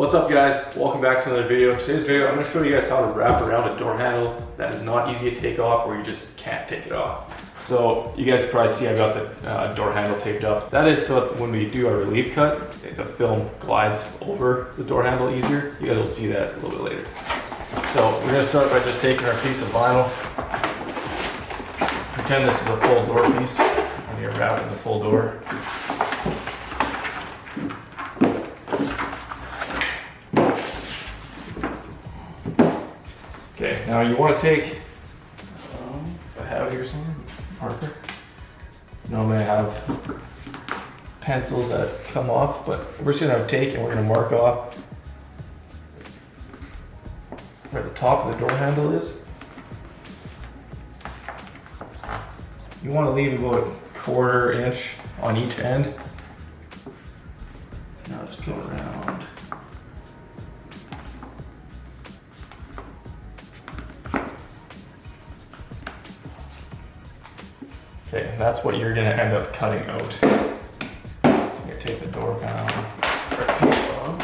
What's up guys? Welcome back to another video. Today's video I'm going to show you guys how to wrap around a door handle that is not easy to take off or you just can't take it off. So you guys probably see I got the door handle taped up. That is so that when we do our relief cut, the film glides over the door handle easier. You guys will see that a little bit later. So we're going to start by just taking our piece of vinyl. Pretend this is a full door piece and you're wrapping the full door. Okay, now you want to take, I have here somewhere, marker. Normally I have pencils that come off, but we're just going to take and we're going to mark off where the top of the door handle is. You want to leave about a 1/4 inch on each end. Now just go around. Okay, and that's what you're going to end up cutting out. You're going to take the door panel, piece off.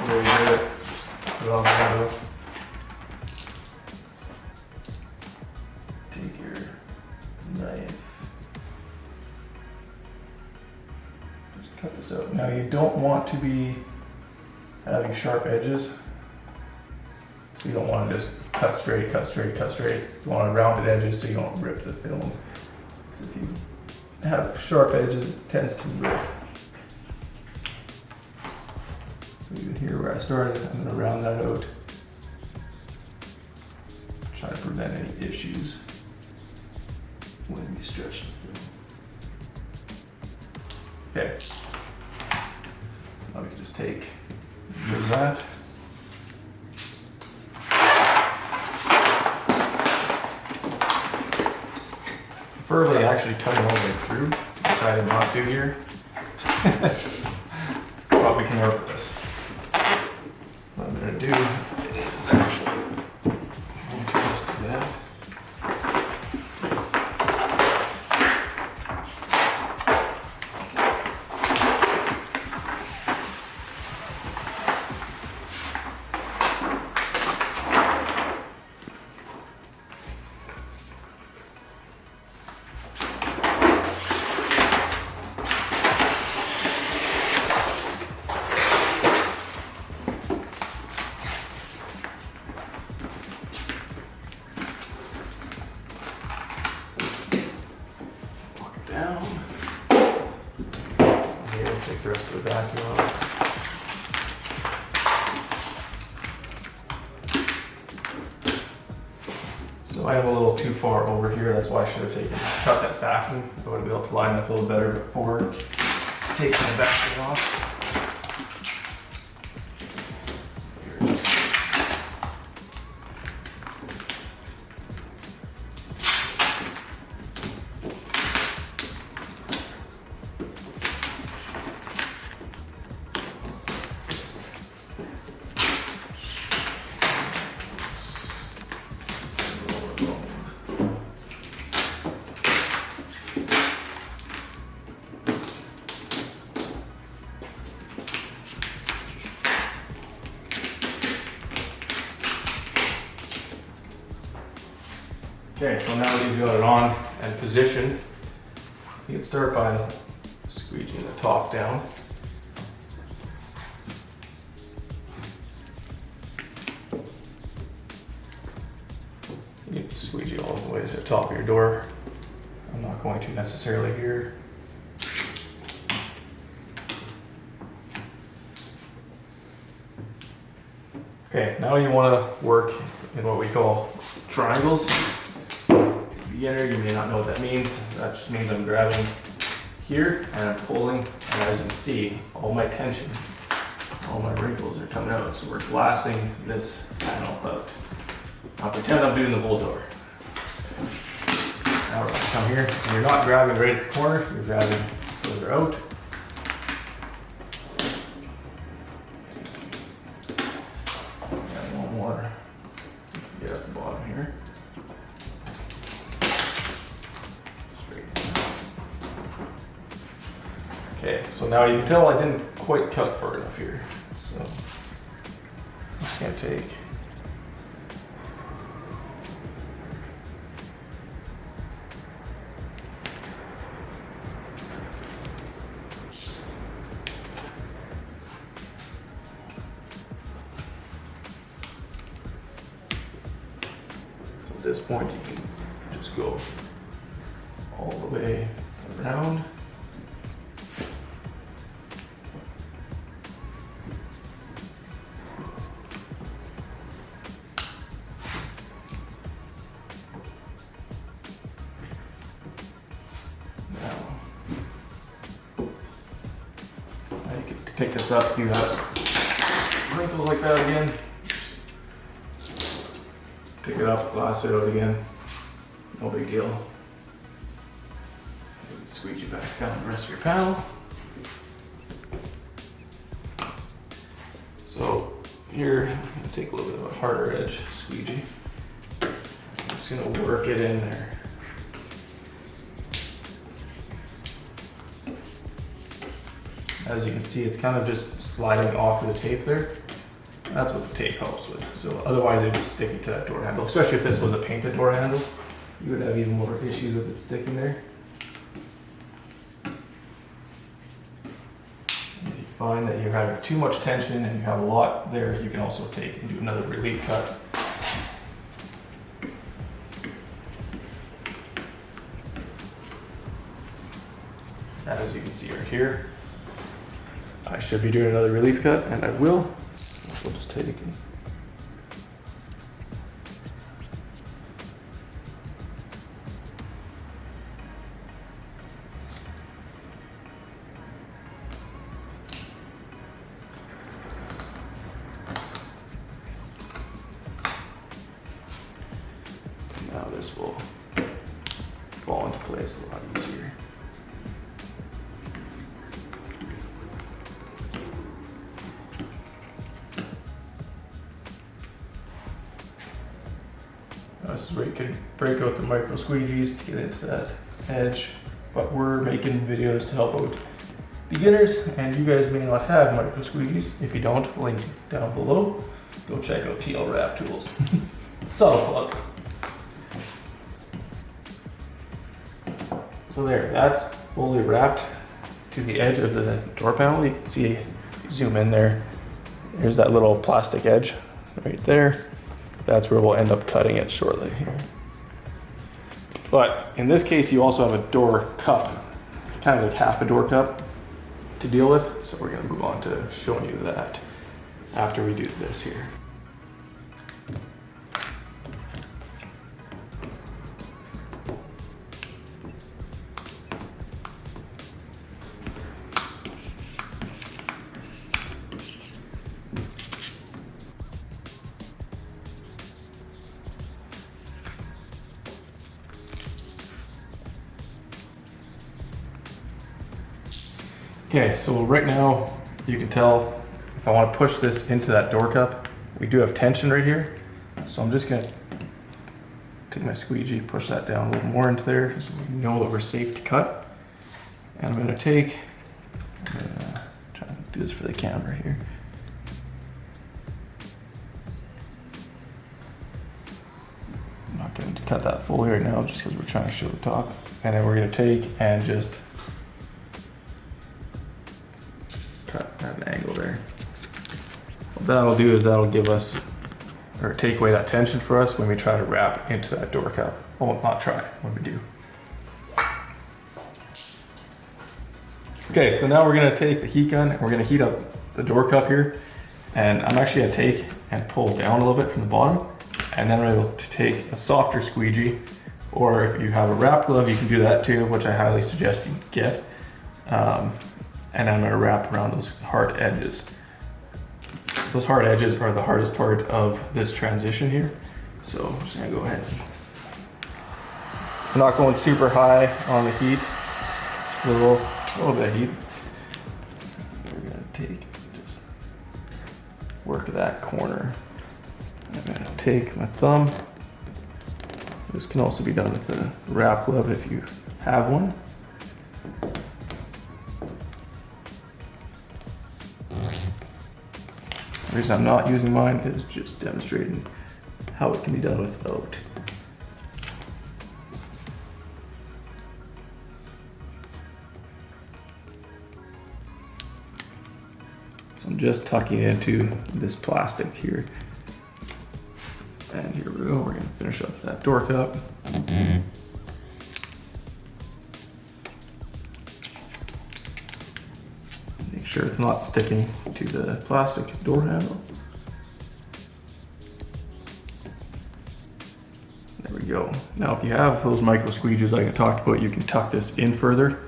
There you do it. Put it on the handle. Take your knife. Just cut this out. Now you don't want to be having sharp edges. So you don't want to just cut straight, cut straight, cut straight. You want rounded edges so you don't rip the film. So if you have sharp edges, it tends to rip. So even here where I started, I'm going to round that out. Try to prevent any issues when you stretch the film. Okay. Now we can just take that. Preferably actually cutting all the way through, which I did not do here. But we can work with this. What I'm going to do is actually just do that. Down. Here, we'll take the rest of the vacuum off. So I am a little too far over here, that's why I should have cut that vacuum. I would be able to line up a little better before taking the vacuum off. Okay, so now that you've got it on and positioned, you can start by squeegeeing the top down. You can squeegee all the way to the top of your door. I'm not going to necessarily here. Okay, now you want to work in what we call triangles. Beginner, you may not know what that means. That just means I'm grabbing here and I'm pulling, and as you can see, all my tension, all my wrinkles are coming out. So we're glassing this panel out. Now pretend I'm doing the whole door. Now we're gonna come here, and you're not grabbing right at the corner, you're grabbing further out. And one more, get at the bottom here. Okay, so now you can tell I didn't quite cut far enough here. So I'm just gonna take at this point you can just go all the way around. Pick this up if you have wrinkles like that again. Pick it up, glass it out again. No big deal. Squeegee back down the rest of your panel. So here, I'm gonna take a little bit of a harder edge squeegee. I'm just gonna work it in there. As you can see, it's kind of just sliding off of the tape there. That's what the tape helps with. So otherwise it'd be sticking to that door handle, especially if this was a painted door handle. You would have even more issues with it sticking there. If you find that you're having too much tension and you have a lot there, you can also take and do another relief cut. As you can see right here, I should be doing another relief cut, and I will. So we'll just take it. Now this will fall into place a lot easier. This is where you can break out the micro squeegees to get into that edge, but we're making videos to help out beginners, and you guys may not have micro squeegees. If you don't, link down below. Go check out TL Wrap Tools. Subtle plug. So there, that's fully wrapped to the edge of the door panel. You can see, zoom in there, there's that little plastic edge right there. That's where we'll end up cutting it shortly here. But in this case, you also have a door cup, kind of like half a door cup to deal with. So we're gonna move on to showing you that after we do this here. Okay, so right now you can tell if I want to push this into that door cup, we do have tension right here. So I'm just gonna take my squeegee, push that down a little more into there so we know that we're safe to cut. And I'm gonna try to do this for the camera here. I'm not going to cut that fully right now just because we're trying to show the top. And then we're gonna take and just cut at an angle there. What that'll do is that'll give us, or take away that tension for us when we try to wrap into that door cup. Well, not try, when we do. Okay, so now we're gonna take the heat gun and we're gonna heat up the door cup here. And I'm actually gonna take and pull down a little bit from the bottom. And then I'm able to take a softer squeegee, or if you have a wrap glove, you can do that too, which I highly suggest you get. And I'm gonna wrap around those hard edges. Those hard edges are the hardest part of this transition here. So I'm just gonna go ahead. I'm not going super high on the heat, just a little bit of heat. We're gonna just work that corner. I'm gonna take my thumb. This can also be done with a wrap glove if you have one. The reason I'm not using mine is just demonstrating how it can be done without. So I'm just tucking into this plastic here. And here we go, we're gonna finish up that door cup. Make sure it's not sticking to the plastic door handle. There we go. Now if you have those micro squeegees like I talked about, you can tuck this in further.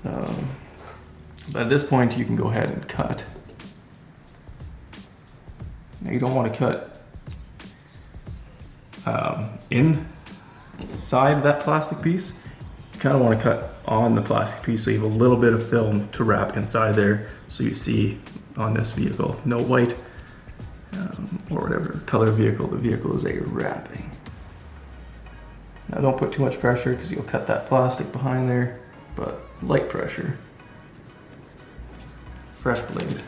But at this point you can go ahead and cut. Now you don't want to cut inside that plastic piece. You kind of want to cut on the plastic piece so you have a little bit of film to wrap inside there, so you see on this vehicle no white or whatever color vehicle the vehicle is that you're wrapping. Now don't put too much pressure because you'll cut that plastic behind there, but light pressure. Fresh blade.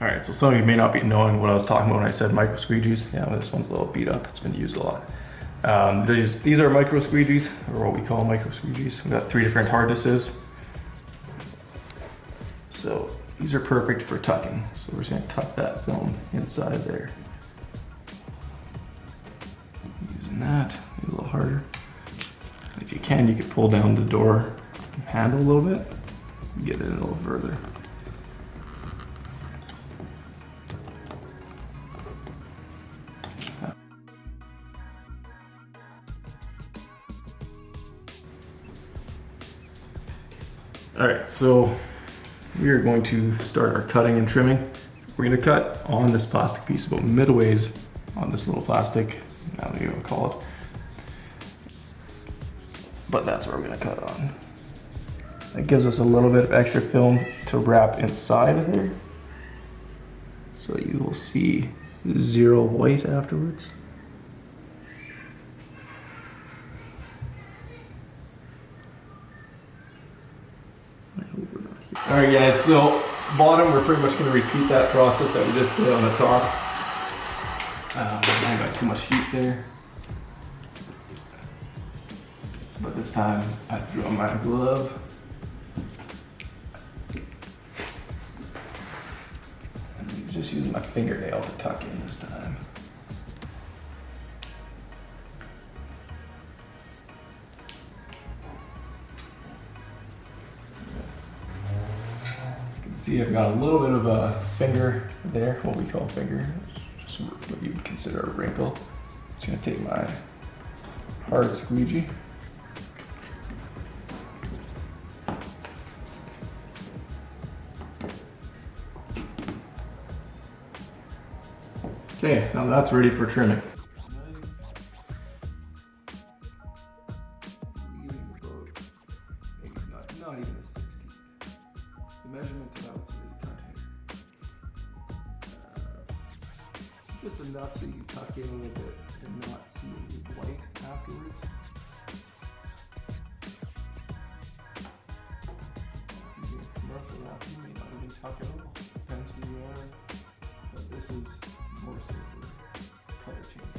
All right, so some of you may not be knowing what I was talking about when I said micro squeegees. Yeah, this one's a little beat up. It's been used a lot. These are micro squeegees, or what we call micro squeegees. We've got 3 different hardnesses. So these are perfect for tucking. So we're just gonna tuck that film inside there. Using that, a little harder. If you can, you could pull down the door handle a little bit, get it in a little further. All right, so we are going to start our cutting and trimming. We're gonna cut on this plastic piece about midways on this little plastic, I don't know what you call it. But that's where we're gonna cut on. That gives us a little bit of extra film to wrap inside of there. So you will see 0 white afterwards. All right guys, so bottom, we're pretty much gonna repeat that process that we just did on the top. I got too much heat there. But this time I threw on my glove. And I'm just using my fingernail to tuck in this time. See, I've got a little bit of a finger there, what we call a finger, just what you would consider a wrinkle. Just gonna take my hard squeegee. Okay, now that's ready for trimming. Not even a 16th. The measurement that I would say is a cut here. Just enough so you can tuck in a little bit and not see any white afterwards. You can commercial wrap, you may not even tuck it all. Depends who you are. But this is more so for color change.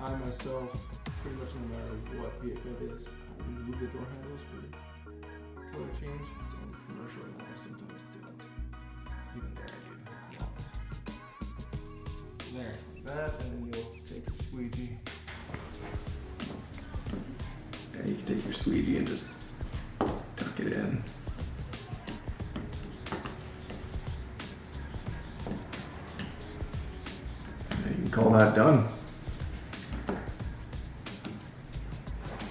I myself, pretty much no matter what vehicle it is, I remove the door handles for color change. So on commercial and I sometimes don't. Even there I do lots. So there, like that, and then you'll take your squeegee. Yeah, you can take your squeegee and just tuck it in. And you can call that done.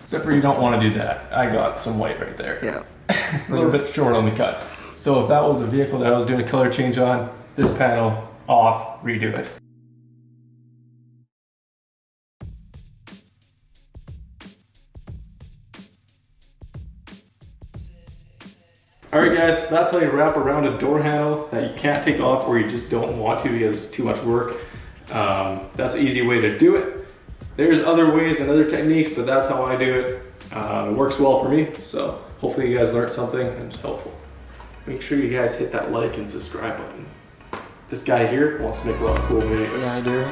Except for you don't want to do that. I got some white right there. Yeah. A little bit short on the cut. So if that was a vehicle that I was doing a color change on, this panel off, redo it. Alright guys, that's how you wrap around a door handle that you can't take off or you just don't want to because it's too much work. That's an easy way to do it. There's other ways and other techniques, but that's how I do it. It works well for me, so hopefully you guys learned something and it's helpful. Make sure you guys hit that like and subscribe button. This guy here wants to make a lot of cool videos. Yeah, I do.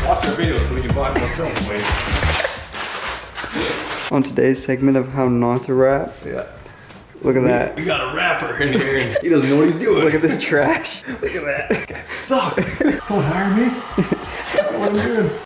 Watch our videos so we can buy more film. Wait. On today's segment of how not to rap. Yeah. Look at that. We got a rapper in here and he doesn't know what he's doing. Look at this trash. Look at that. This guy sucks. Don't hire me. What I'm doing.